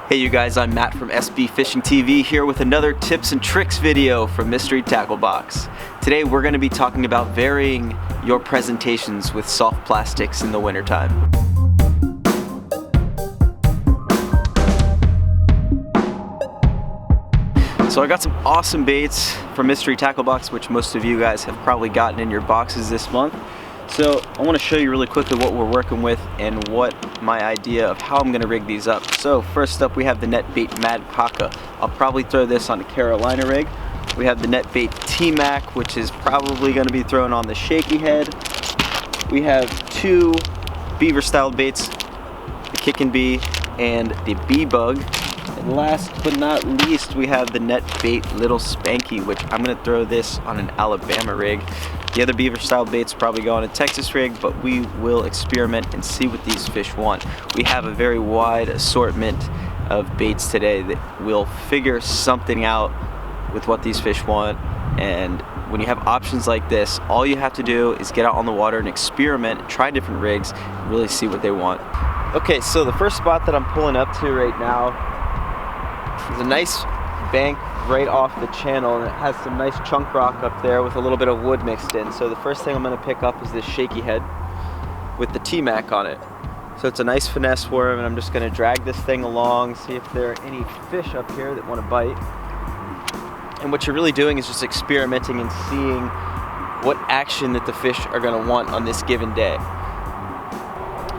Hey you guys, I'm Matt from SB Fishing TV here with another tips and tricks video from Mystery Tackle Box. Today we're going to be talking about varying your presentations with soft plastics in the wintertime. So I got some awesome baits from Mystery Tackle Box, which most of you guys have probably gotten in your boxes this month. So I want to show you really quickly what we're working with and what my idea of how I'm going to rig these up. So first up we have the NetBait Mad Paca. I'll probably throw this on a Carolina rig. We have the NetBait T-Mac, which is probably going to be thrown on the shaky head. We have two beaver style baits, the Kick and Bee and the Bee Bug. And last but not least, we have the NetBait Little Spanky, which I'm going to throw this on an Alabama rig. The other beaver style baits probably go on a Texas rig, but we will experiment and see what these fish want. We have a very wide assortment of baits today that will figure something out with what these fish want. And when you have options like this, all you have to do is get out on the water and experiment, try different rigs, and really see what they want. Okay, so the first spot that I'm pulling up to right now is a nice bank right off the channel, and it has some nice chunk rock up there with a little bit of wood mixed in. So the first thing I'm going to pick up is this shaky head with the T-Mac on it. So it's a nice finesse worm, and I'm just going to drag this thing along, see if there are any fish up here that want to bite. And what you're really doing is just experimenting and seeing what action that the fish are going to want on this given day.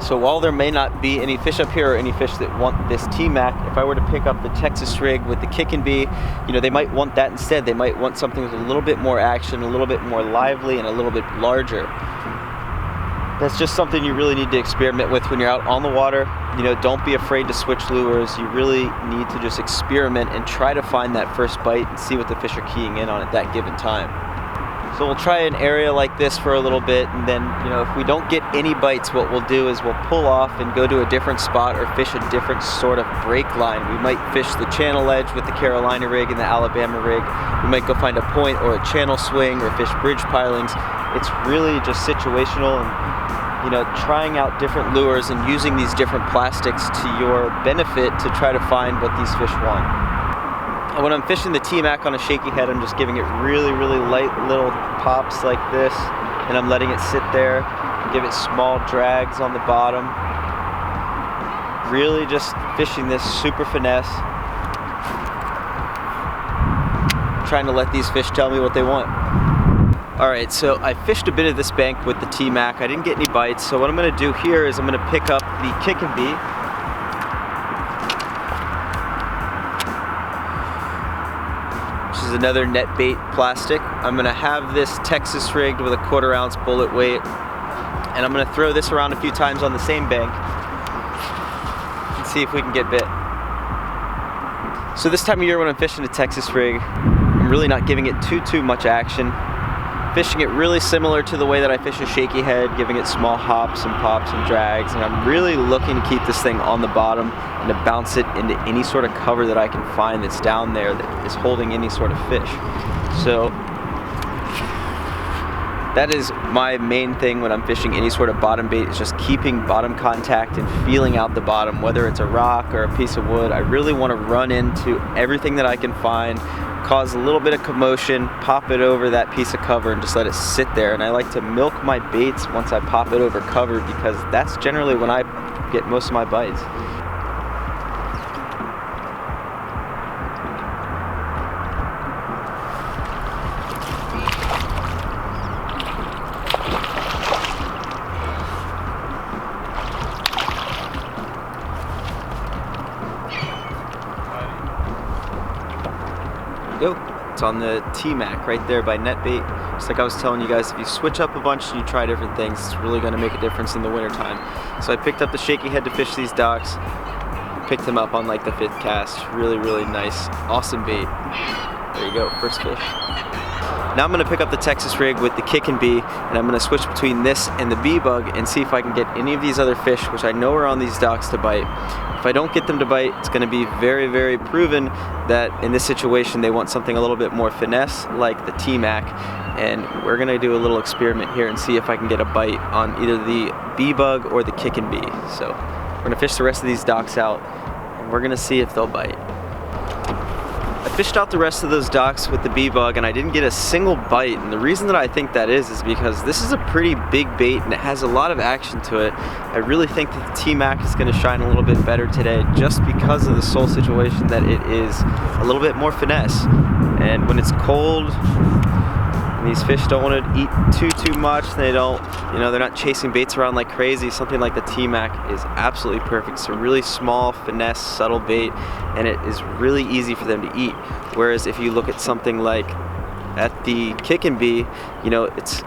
So while there may not be any fish up here or any fish that want this T-Mac, if I were to pick up the Texas rig with the Kick and Bee, you know, they might want that instead. They might want something with a little bit more action, a little bit more lively, and a little bit larger. That's just something you really need to experiment with when you're out on the water. You know, don't be afraid to switch lures. You really need to just experiment and try to find that first bite and see what the fish are keying in on at that given time. So we'll try an area like this for a little bit, and then, you know, if we don't get any bites, what we'll do is we'll pull off and go to a different spot or fish a different sort of break line. We might fish the channel edge with the Carolina rig and the Alabama rig. We might go find a point or a channel swing or fish bridge pilings. It's really just situational and, you know, trying out different lures and using these different plastics to your benefit to try to find what these fish want. And when I'm fishing the T-Mac on a shaky head, I'm just giving it really, really light little pops like this, and I'm letting it sit there, give it small drags on the bottom. Really just fishing this super finesse, trying to let these fish tell me what they want. Alright, so I fished a bit of this bank with the T-Mac. I didn't get any bites, so what I'm going to do here is I'm going to pick up the Kick and Bee. Is another NetBait plastic. I'm going to have this Texas rigged with a 1/4 ounce bullet weight, and I'm going to throw this around a few times on the same bank and see if we can get bit. So this time of year when I'm fishing a Texas rig, I'm really not giving it too much action. Fishing it really similar to the way that I fish a shaky head, giving it small hops and pops and drags, and I'm really looking to keep this thing on the bottom and to bounce it into any sort of cover that I can find that's down there that is holding any sort of fish. So that is my main thing when I'm fishing any sort of bottom bait, is just keeping bottom contact and feeling out the bottom, whether it's a rock or a piece of wood. I really want to run into everything that I can find, cause a little bit of commotion, pop it over that piece of cover and just let it sit there. And I like to milk my baits once I pop it over cover, because that's generally when I get most of my bites. Go. It's on the T-Mac right there by NetBait. Just like I was telling you guys, if you switch up a bunch and you try different things, it's really going to make a difference in the wintertime. So I picked up the shaky head to fish these docks. Picked him up on like the 5th cast. Really, really nice. Awesome bait. There you go, first fish. Now I'm going to pick up the Texas rig with the Kick and Bee, and I'm going to switch between this and the Bee Bug and see if I can get any of these other fish, which I know are on these docks, to bite. If I don't get them to bite, it's going to be very, very proven that in this situation they want something a little bit more finesse, like the T-Mac, and we're going to do a little experiment here and see if I can get a bite on either the Bee Bug or the Kick and Bee. So we're going to fish the rest of these docks out, and and we're gonna see if they'll bite. I fished out the rest of those docks with the bee-bug and I didn't get a single bite, and the reason that I think that is because this is a pretty big bait and it has a lot of action to it. I really think that the T-Mac is going to shine a little bit better today just because of the sole situation that it is a little bit more finesse. And when it's cold, these fish don't want to eat too much. They don't, they're not chasing baits around like crazy. Something like the T-Mac is absolutely perfect. It's a really small, finesse, subtle bait, and it is really easy for them to eat. Whereas if you look at something like at the Kick and Bee, it's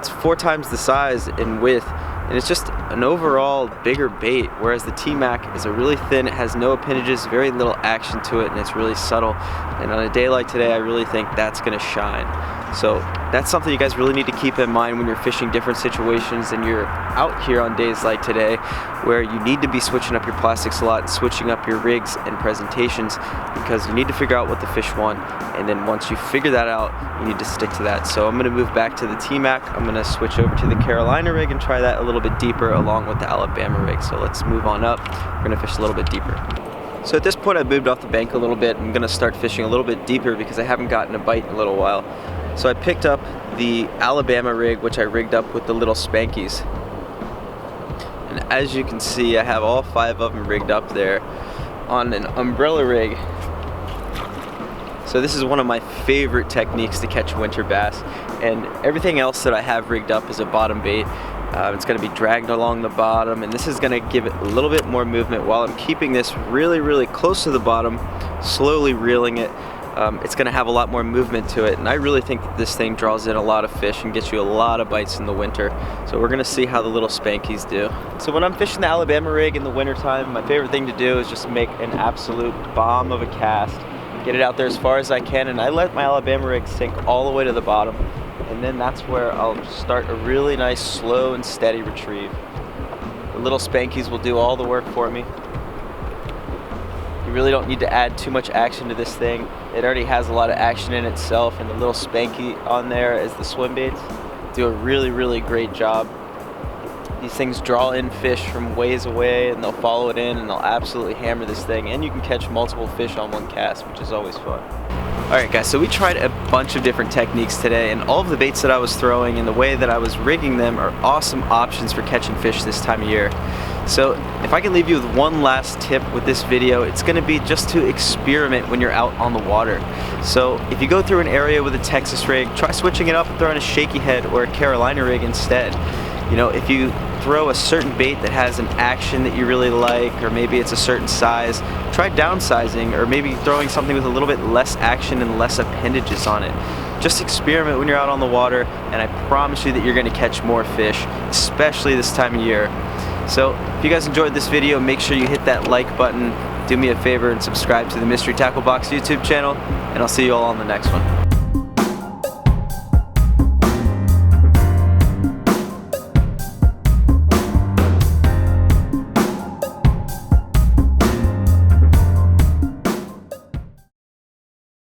4 times the size in width, and it's just an overall bigger bait, whereas the T-Mac is a really thin, it has no appendages, very little action to it, and it's really subtle. And on a day like today, I really think that's gonna shine. So that's something you guys really need to keep in mind when you're fishing different situations and you're out here on days like today, where you need to be switching up your plastics a lot and switching up your rigs and presentations, because you need to figure out what the fish want, and then once you figure that out, you need to stick to that. So I'm gonna move back to the T-Mac. I'm gonna switch over to the Carolina rig and try that a little bit deeper along with the Alabama rig. So let's move on up. We're gonna fish a little bit deeper. So at this point I've moved off the bank a little bit. I'm gonna start fishing a little bit deeper because I haven't gotten a bite in a little while. So I picked up the Alabama rig, which I rigged up with the little spankies. And as you can see, I have all 5 of them rigged up there on an umbrella rig. So this is one of my favorite techniques to catch winter bass, and everything else that I have rigged up is a bottom bait. It's going to be dragged along the bottom, and this is going to give it a little bit more movement while I'm keeping this really close to the bottom, slowly reeling it. It's going to have a lot more movement to it, and I really think that this thing draws in a lot of fish and gets you a lot of bites in the winter. So we're going to see how the little spankies do. So when I'm fishing the Alabama rig in the winter time, my favorite thing to do is just make an absolute bomb of a cast, get it out there as far as I can, and I let my Alabama rig sink all the way to the bottom, and then that's where I'll start a really nice slow and steady retrieve. The little spankies will do all the work for me. You really don't need to add too much action to this thing. It already has a lot of action in itself, and the little spanky on there as the swim baits do a really great job. These things draw in fish from ways away, and they'll follow it in, and they'll absolutely hammer this thing, and you can catch multiple fish on one cast, which is always fun. Alright guys, so we tried a bunch of different techniques today, and all of the baits that I was throwing and the way that I was rigging them are awesome options for catching fish this time of year. So if I can leave you with one last tip with this video, it's going to be just to experiment when you're out on the water. So if you go through an area with a Texas rig, try switching it up and throwing a shaky head or a Carolina rig instead. If you throw a certain bait that has an action that you really like, or maybe it's a certain size, try downsizing, or maybe throwing something with a little bit less action and less appendages on it. Just experiment when you're out on the water, and I promise you that you're going to catch more fish, especially this time of year. So if you guys enjoyed this video, make sure you hit that like button, do me a favor and subscribe to the Mystery Tackle Box YouTube channel, and I'll see you all on the next one.